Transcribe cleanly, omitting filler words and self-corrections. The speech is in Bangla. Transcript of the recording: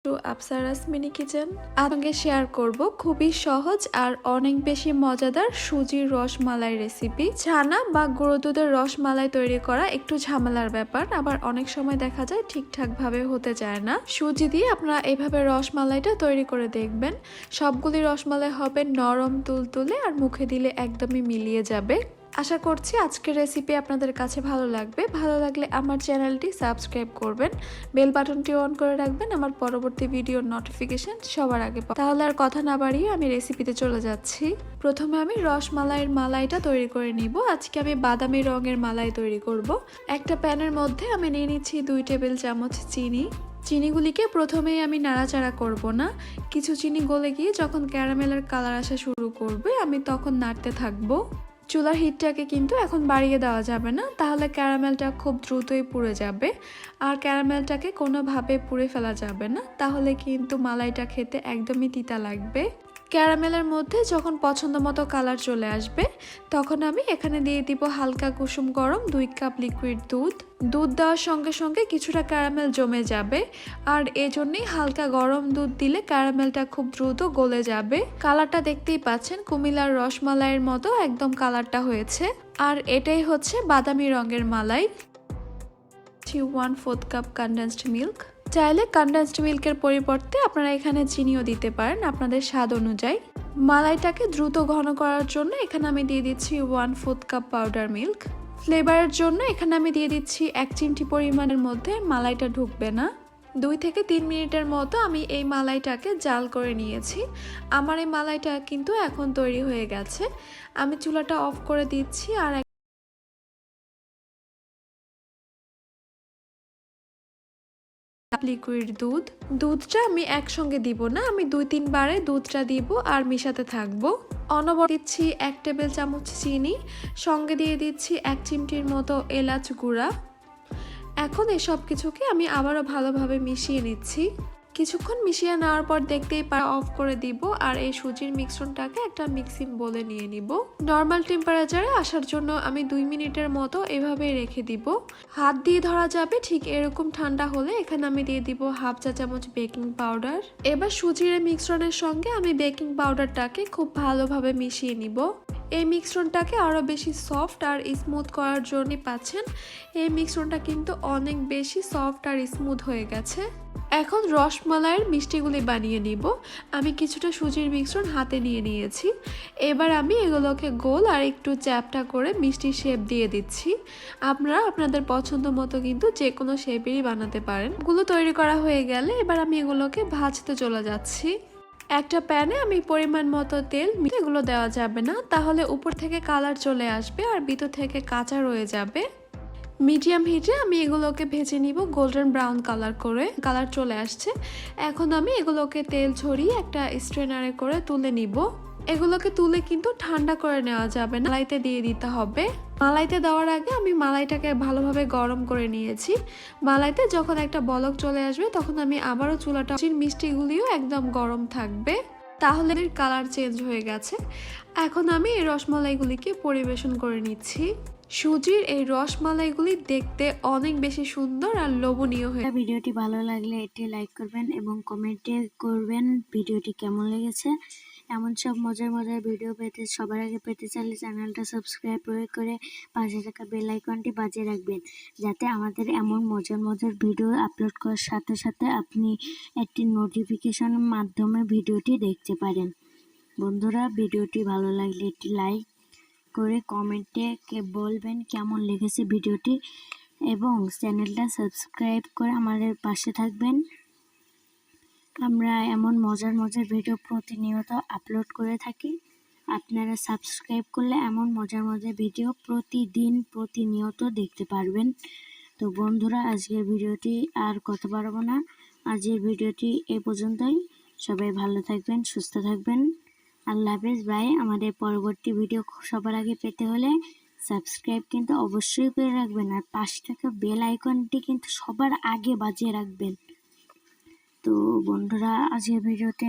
টু আপ্সারাস মিনি কিচেন আজকে শেয়ার করব খুবই সহজ আর অনেক বেশি মজাদার সুজির রসমালাই রেসিপি। ছানা বা গুঁড়ো দুধের রসমালাই তৈরি করা একটু ঝামেলার ব্যাপার, আবার অনেক সময় দেখা যায় ঠিকঠাক ভাবে হতে চায় না। সুজি দিয়ে আপনারা এইভাবে রসমালাইটা তৈরি করে দেখবেন, সবগুলি রসমালাই হবে নরম তুলতুলে আর মুখে দিলে একদমই মিলিয়ে যাবে। আশা করছি আজকের রেসিপি আপনাদের কাছে ভালো লাগবে। ভালো লাগলে আমার চ্যানেলটি সাবস্ক্রাইব করবেন, বেল বাটনটি অন করে রাখবেন আমার পরবর্তী ভিডিওর নোটিফিকেশন সবার আগে। তাহলে আর কথা না বাড়িয়ে আমি রেসিপিতে চলে যাচ্ছি। প্রথমে আমি রসমালাইয়ের মালাইটা তৈরি করে নিব। আজকে আমি বাদামি রঙের মালাই তৈরি করব। একটা প্যানের মধ্যে আমি নিয়ে নিচ্ছি 2 টেবিল চামচ চিনি। চিনিগুলিকে প্রথমেই আমি নাড়াচাড়া করব না, কিছু চিনি গলে গিয়ে যখন ক্যারামেলের কালার আসা শুরু করবে আমি তখন নাড়তে থাকবো। চুলার হিটটাকে কিন্তু এখন বাড়িয়ে দেওয়া যাবে না, তাহলে ক্যারামেলটা খুব দ্রুতই পুড়ে যাবে। আর ক্যারামেলটাকে কোনোভাবে পুড়ে ফেলা যাবে না, তাহলে কিন্তু মালাইটা খেতে একদমই তিতা লাগবে। ক্যারামেলের মধ্যে যখন পছন্দ মতো কালার চলে আসবে তখন আমি এখানে দিয়ে দিব হালকা কুসুম গরম 2 কাপ লিকুইড দুধ। দুধ দেওয়ার সঙ্গে সঙ্গে কিছুটা ক্যারামেল জমে যাবে, আর এজন্যই হালকা গরম দুধ দিলে ক্যারামেলটা খুব দ্রুত গলে যাবে। কালারটা দেখতেই পাচ্ছেন কুমিল্লার রসমালাইয়ের মতো একদম কালারটা হয়েছে। আর এটাই হচ্ছে বাদামি রঙের মালাই। 1/4 কাপ কনডেন্সড মিল্ক। চাইলে কনডেন্সড মিল্কের পরিবর্তে আপনারা এখানে চিনিও দিতে পারেন আপনাদের স্বাদ অনুযায়ী। মালাইটাকে দ্রুত ঘন করার জন্য এখানে আমি দিয়ে দিচ্ছি 1/4 কাপ পাউডার মিল্ক। ফ্লেভারের জন্য এখানে আমি দিয়ে দিচ্ছি 1 চিমটি পরিমাণের মধ্যে, মালাইটা ঢুকবে না। 2 থেকে 3 মিনিটের মতো আমি এই মালাইটাকে জাল করে নিয়েছি। আমার এই মালাইটা কিন্তু এখন তৈরি হয়ে গেছে। আমি চুলাটা অফ করে দিচ্ছি আর লিকুইড দুধটা আমি একসঙ্গে দিব না, আমি 2-3 বারে দুধটা দিব আর মিশাতে থাকবো। অনবরত দিচ্ছি 1 টেবিল চামচ চিনি, সঙ্গে দিয়ে দিচ্ছি 1 চিমটির মতো এলাচ গুঁড়া। এখন এই সব কিছুকে আমি আবারও ভালোভাবে মিশিয়ে নিচ্ছি। কিছুক্ষণ মিশিয়ে নেওয়ার পর দেখতেই পারা অফ করে দিব আর এই সুজির মিশ্রণটাকে একটা মিক্সিং বলে নিয়ে নিব। নর্মাল টেম্পারেচারে আসার জন্য আমি 2 মিনিটের মতো এভাবে রেখে দিব। হাত দিয়ে ধরা যাবে ঠিক এরকম ঠান্ডা হলে এখানে আমি দিয়ে দিব 1/2 চা চামচ বেকিং পাউডার। এবার সুজির মিশ্রণের সঙ্গে আমি বেকিং পাউডারটাকে খুব ভালোভাবে মিশিয়ে নিব। এই মিশ্রণটাকে আরও বেশি সফট আর স্মুথ করার জন্যই পাচ্ছেন এই মিশ্রণটা কিন্তু অনেক বেশি সফট আর স্মুথ হয়ে গেছে। এখন রসমালাইয়ের মিষ্টিগুলি বানিয়ে নিব। আমি কিছুটা সুজির মিশ্রণ হাতে নিয়ে নিয়েছি। এবার আমি এগুলোকে গোল আর একটু চ্যাপটা করে মিষ্টি শেপ দিয়ে দিচ্ছি। আপনারা আপনাদের পছন্দ মতো কিন্তু যে কোনো শেপেরই বানাতে পারেন। এগুলো তৈরি করা হয়ে গেলে এবার আমি এগুলোকে ভাজতে চলে যাচ্ছি। একটা প্যানে আমি পরিমাণ মতো তেল, এগুলো দেওয়া যাবে না, তাহলে উপর থেকে কালার চলে আসবে আর ভিতর থেকে কাঁচা রয়ে যাবে। মিডিয়াম হিটে আমি এগুলোকে ভেজে নিব গোল্ডেন ব্রাউন কালার করে। কালার চলে আসছে, এখন আমি এগুলোকে তেল ছড়িয়ে একটা স্ট্রেনারে করে তুলে নিব। এগুলোকে তুলে কিন্তু ঠান্ডা করে নেওয়া যাবে না, মালাইতে দিয়ে দিতে হবে। মালাইতে দেওয়ার আগে আমি মালাইটাকে ভালোভাবে গরম করে নিয়েছি। মালাইতে যখন একটা বলক চলে আসবে তখন আমি আবারও চুলাটা, মিষ্টিগুলিও একদম গরম থাকবে, তাহলে কালার চেঞ্জ হয়ে গেছে। এখন আমি এই রসমালাইগুলিকে পরিবেশন করে নিচ্ছি। সুজির এই রসমালাইগুলি দেখতে অনেক বেশি সুন্দর আর লোভনীয় হয়ে। ভিডিওটি ভালো লাগলে এটি লাইক করবেন এবং কমেন্টে করবেন ভিডিওটি কেমন লেগেছে। এমন সব মজার মজার ভিডিও পেতে সবার আগে পেতে চাইলে চ্যানেলটা সাবস্ক্রাইব করে পাশে থাকা বেল আইকনটি বাজিয়ে রাখবেন, যাতে আমাদের এমন মজার মজার ভিডিও আপলোড করার সাথে সাথে আপনি একটি নোটিফিকেশনের মাধ্যমে ভিডিওটি দেখতে পারেন। বন্ধুরা, ভিডিওটি ভালো লাগলে একটি লাইক করে কমেন্টে বলবেন কেমন লেগেছে ভিডিওটি এবং চ্যানেলটা সাবস্ক্রাইব করে আমাদের পাশে থাকবেন। আমরা এমন মজার মজার ভিডিও প্রতিনিয়ত আপলোড করে থাকি। আপনারা সাবস্ক্রাইব করলে এমন মজার মজার ভিডিও প্রতিনিয়ত দেখতে পারবেন। তো বন্ধুরা, আজকের ভিডিওটি আর কথা বাড়াবো না, আজকের ভিডিওটি এ পর্যন্তই। সবাই ভালো থাকবেন, সুস্থ থাকবেন। আল্লাহ হাফেজ, বাই। আমাদের পরবর্তী ভিডিও সবার আগে পেতে হলে সাবস্ক্রাইব কিন্তু অবশ্যই করে রাখবেন, আর পাশে থাকা বেল আইকনটি কিন্তু সবার আগে বাজিয়ে রাখবেন। তো বন্ধুরা, আজকের ভিডিওতে